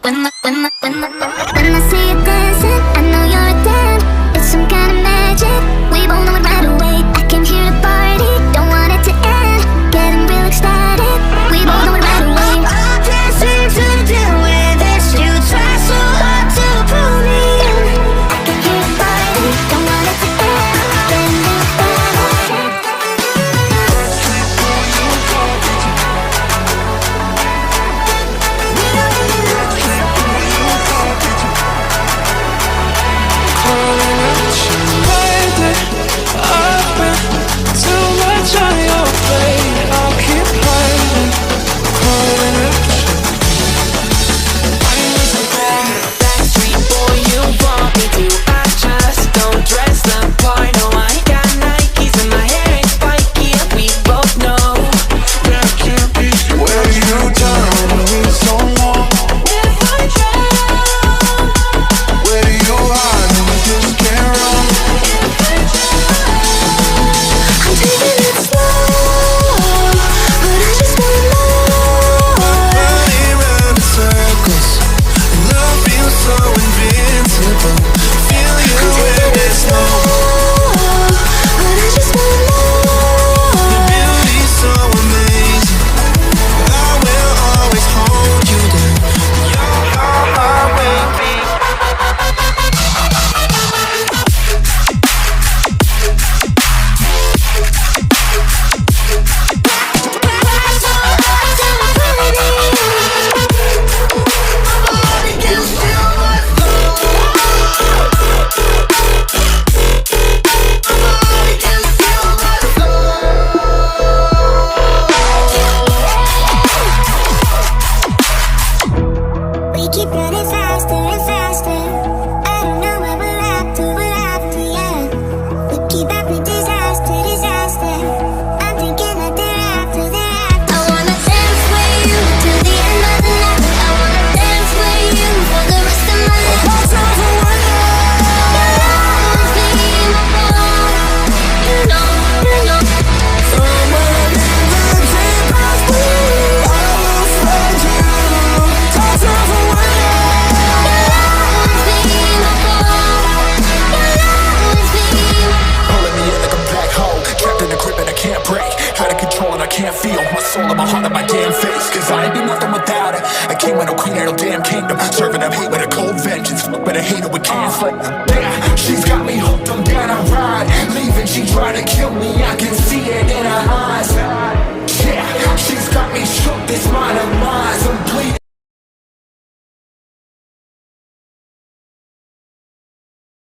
When I see you dancing, I know you're a 10. It's some kind of magic, we both know it right away. I came here to party, don't want it to end. Getting real ecstatic, we both know it right away. I can't seem to deal with this. You try so hard to pull me in. I came here to party, don't want it to end. Getting real ecstatic. Keep running faster and faster. I don't know where we're after, yeah. We keep having disaster, disaster. I'm thinking that they're after. I wanna dance with you till the end of the night. I wanna dance with you for the rest of my life. Your love is being my fault. You know. Somewhere in the deepest blue, I will find you. Toss off away. Can't feel my soul and my heart on my damn face. Cause I ain't be nothing without her. I came with no queen and no damn kingdom. Serving up hate with a cold vengeance. Fuck with a hater with conflict. Yeah, she's got me hooked, I'm down, I ride. Leaving, she tried to kill me, I can see it in her eyes.